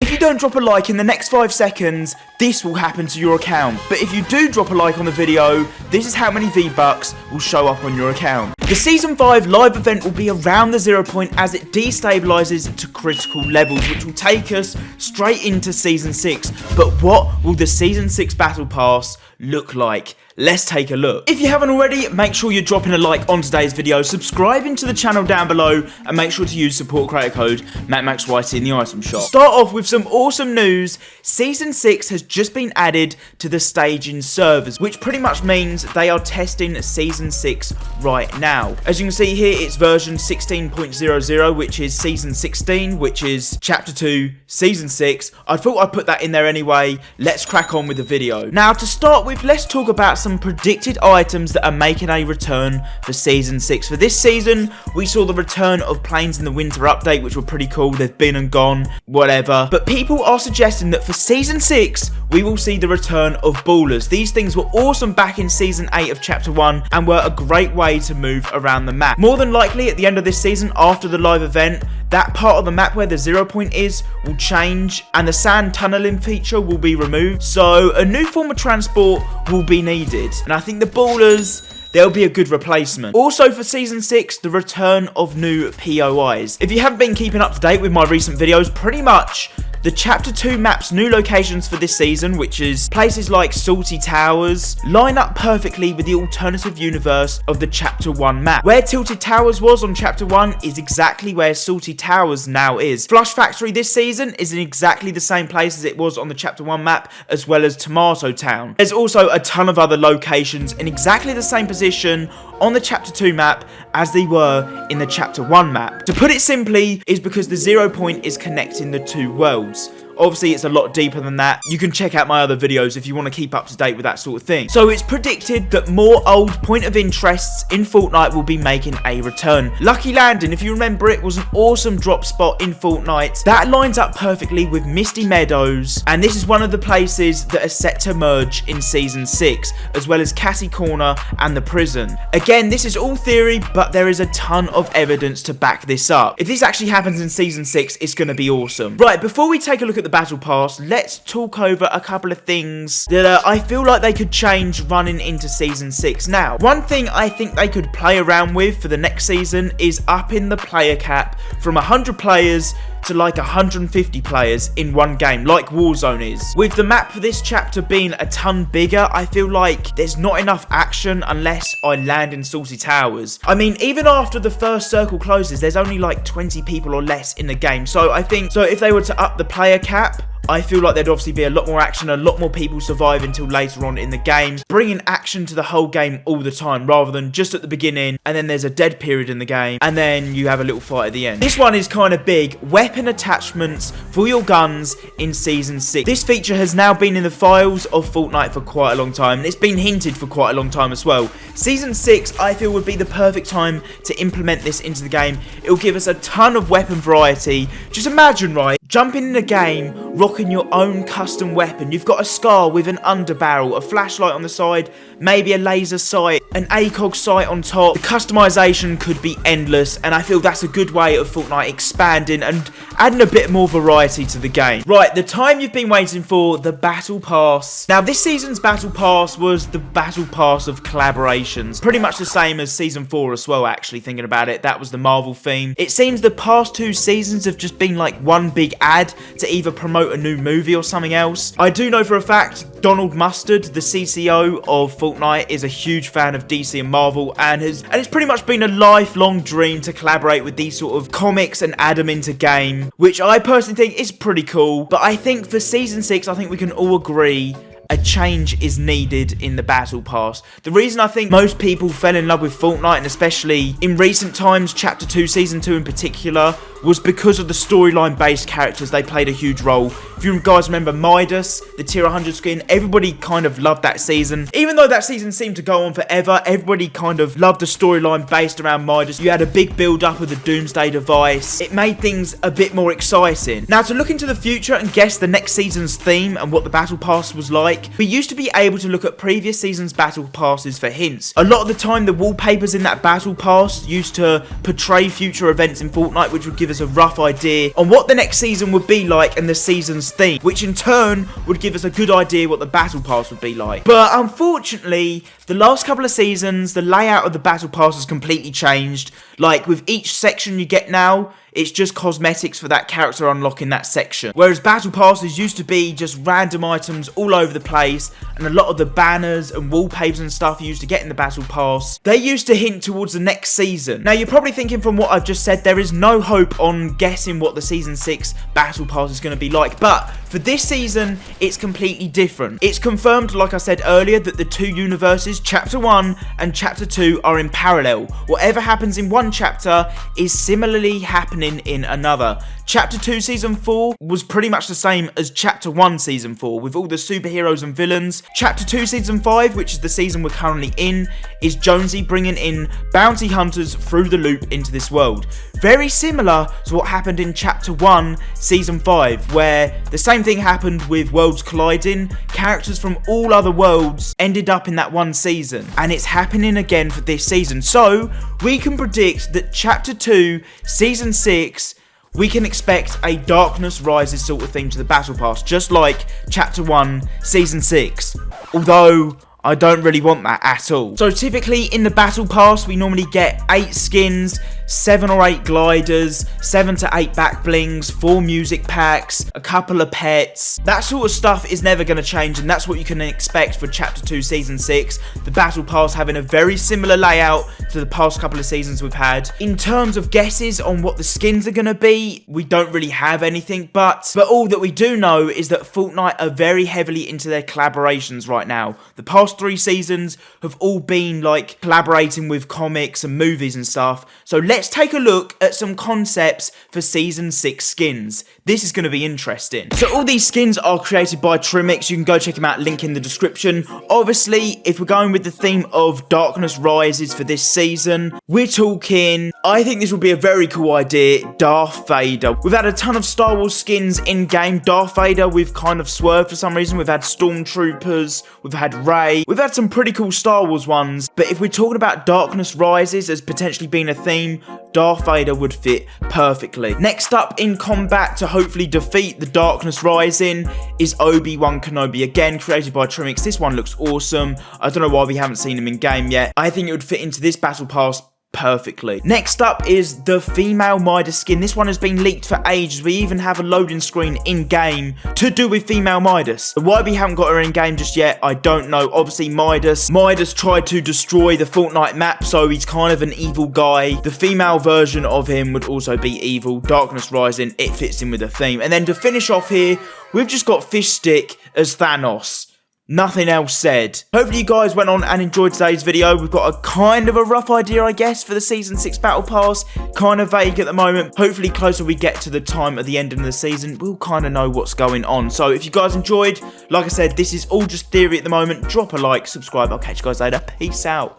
If you don't drop a like in the next 5 seconds, this will happen to your account. But if you do drop a like on the video, this is how many V-Bucks will show up on your account. The Season 5 live event will be around the 0 point as it destabilizes to critical levels, which will take us straight into Season 6. But what will the Season 6 Battle Pass look like? Let's take a look. If you haven't already, make sure you're dropping a like on today's video, subscribing to the channel down below, and make sure to use support creator code MACMACSYT in the item shop. Start off with some awesome news. Season 6 has just been added to the staging servers, which pretty much means they are testing Season 6 right now. As you can see here, it's version 16.00, which is Season 16, which is Chapter 2, Season 6. I thought I'd put that in there anyway. Let's crack on with the video. Now, to start with, let's talk about some predicted items that are making a return for Season 6. For this season, we saw the return of Planes in the Winter update, which were pretty cool. They've been and gone, whatever. But people are suggesting that for Season 6, we will see the return of Ballers. These things were awesome back in Season 8 of Chapter 1 and were a great way to move around the map. More than likely, at the end of this season, after the live event, that part of the map where the 0 point is will change and the sand tunneling feature will be removed. So a new form of transport will be needed. And I think the Ballers, they'll be a good replacement. Also for Season 6, the return of new POIs. If you haven't been keeping up to date with my recent videos, pretty much the Chapter 2 map's new locations for this season, which is places like Salty Towers, line up perfectly with the alternative universe of the Chapter 1 map. Where Tilted Towers was on Chapter 1 is exactly where Salty Towers now is. Flush Factory this season is in exactly the same place as it was on the Chapter 1 map, as well as Tomato Town. There's also a ton of other locations in exactly the same position on the Chapter 2 map as they were in the Chapter 1 map. To put it simply, is because the 0 point is connecting the two worlds. Obviously, it's a lot deeper than that. You can check out my other videos if you want to keep up to date with that sort of thing. So it's predicted that more old point of interests in Fortnite will be making a return. Lucky Landing, if you remember, it was an awesome drop spot in Fortnite. That lines up perfectly with Misty Meadows, and this is one of the places that are set to merge in Season 6, as well as Cassie Corner and the prison. Again, this is all theory, but there is a ton of evidence to back this up. If this actually happens in Season 6, it's going to be awesome. Right, before we take a look at the Battle Pass, let's talk over a couple of things that I feel like they could change running into Season 6. Now, one thing I think they could play around with for the next season is upping the player cap from 100 players to like 150 players in one game, like Warzone is. With the map for this chapter being a ton bigger, I feel like there's not enough action unless I land in Salty Towers. I mean, even after the first circle closes, there's only like 20 people or less in the game. So I think, so if they were to up the player cap, I feel like there'd obviously be a lot more action, a lot more people survive until later on in the game, bringing action to the whole game all the time, rather than just at the beginning, and then there's a dead period in the game, and then you have a little fight at the end. This one is kind of big. Weapon attachments for your guns in Season 6. This feature has now been in the files of Fortnite for quite a long time, and it's been hinted for quite a long time as well. Season 6, I feel, would be the perfect time to implement this into the game. It will give us a ton of weapon variety. Just imagine, right, jumping in a game, rocking your own custom weapon. You've got a SCAR with an underbarrel, a flashlight on the side, maybe a laser sight, an ACOG sight on top. The customization could be endless, and I feel that's a good way of Fortnite expanding and adding a bit more variety to the game. Right, the time you've been waiting for, the Battle Pass. Now, this season's Battle Pass was the Battle Pass of collaborations. Pretty much the same as Season 4 as well, actually, thinking about it. That was the Marvel theme. It seems the past 2 seasons have just been like one big ad to either promote a new movie or something else. I do know for a fact Donald Mustard, the CCO of Fortnite, is a huge fan of DC and Marvel, and it's pretty much been a lifelong dream to collaborate with these sort of comics and add them into game, which I personally think is pretty cool. But I think for Season 6, I think we can all agree a change is needed in the Battle Pass. The reason I think most people fell in love with Fortnite, and especially in recent times, Chapter 2, Season 2 in particular, was because of the storyline based characters. They played a huge role. If you guys remember Midas, the tier 100 skin, everybody kind of loved that season. Even though that season seemed to go on forever, everybody kind of loved the storyline based around Midas. You had a big build up of the Doomsday device. It made things a bit more exciting. Now, to look into the future and guess the next season's theme and what the Battle Pass was like, like, we used to be able to look at previous seasons' battle passes for hints. A lot of the time, the wallpapers in that battle pass used to portray future events in Fortnite, which would give us a rough idea on what the next season would be like and the season's theme, which in turn would give us a good idea what the battle pass would be like. But unfortunately, the last couple of seasons, the layout of the battle pass has completely changed. Like, with each section you get now, it's just cosmetics for that character unlocking that section. Whereas battle passes used to be just random items all over the place, and a lot of the banners and wallpapers and stuff you used to get in the battle pass, they used to hint towards the next season. Now, you're probably thinking from what I've just said, there is no hope on guessing what the season 6 battle pass is going to be like, but for this season, it's completely different. It's confirmed, like I said earlier, that the two universes, Chapter 1 and Chapter 2, are in parallel. Whatever happens in one chapter is similarly happening in another. Chapter 2 Season 4 was pretty much the same as Chapter 1 Season 4, with all the superheroes and villains. Chapter 2 Season 5, which is the season we're currently in, is Jonesy bringing in bounty hunters through the loop into this world. Very similar to what happened in Chapter 1 Season 5, where the same thing happened with worlds colliding. Characters from all other worlds ended up in that one season, and it's happening again for this season. So, we can predict that Chapter 2 Season 6, we can expect a Darkness Rises sort of theme to the Battle Pass, just like Chapter 1 Season 6. Although, I don't really want that at all. So typically in the Battle Pass, we normally get 8 skins, 7 or 8 gliders, 7 to 8 back blings, 4 music packs, a couple of pets. That sort of stuff is never going to change, and that's what you can expect for Chapter 2 Season 6. The Battle Pass having a very similar layout to the past couple of seasons we've had. In terms of guesses on what the skins are going to be, we don't really have anything, but all that we do know is that Fortnite are very heavily into their collaborations right now. The past 3 seasons have all been like collaborating with comics and movies and stuff. So let's take a look at some concepts for Season 6 skins. This is going to be interesting. So all these skins are created by Trimix. You can go check them out, link in the description. Obviously, if we're going with the theme of Darkness Rises for this season, we're talking, I think this would be a very cool idea, Darth Vader. We've had a ton of Star Wars skins in-game. Darth Vader, we've kind of swerved for some reason. We've had Stormtroopers, we've had Rey, we've had some pretty cool Star Wars ones, but if we're talking about Darkness Rises as potentially being a theme, Darth Vader would fit perfectly. Next up in combat to hopefully defeat the Darkness Rising is Obi-Wan Kenobi, again created by Trimix. This one looks awesome. I don't know why we haven't seen him in game yet. I think it would fit into this Battle Pass perfectly. Next up is the female Midas skin. This one has been leaked for ages. We even have a loading screen in-game to do with female Midas. Why we haven't got her in-game just yet, I don't know. Obviously, Midas tried to destroy the Fortnite map, so he's kind of an evil guy. The female version of him would also be evil. Darkness Rising, it fits in with the theme. And then to finish off here, we've just got Fish Stick as Thanos. Nothing else said. Hopefully you guys went on and enjoyed today's video. We've got a kind of a rough idea, I guess, for the Season 6 Battle Pass. Kind of vague at the moment. Hopefully closer we get to the time of the end of the season, we'll kind of know what's going on. So if you guys enjoyed, like I said, this is all just theory at the moment. Drop a like, subscribe. I'll catch you guys later. Peace out.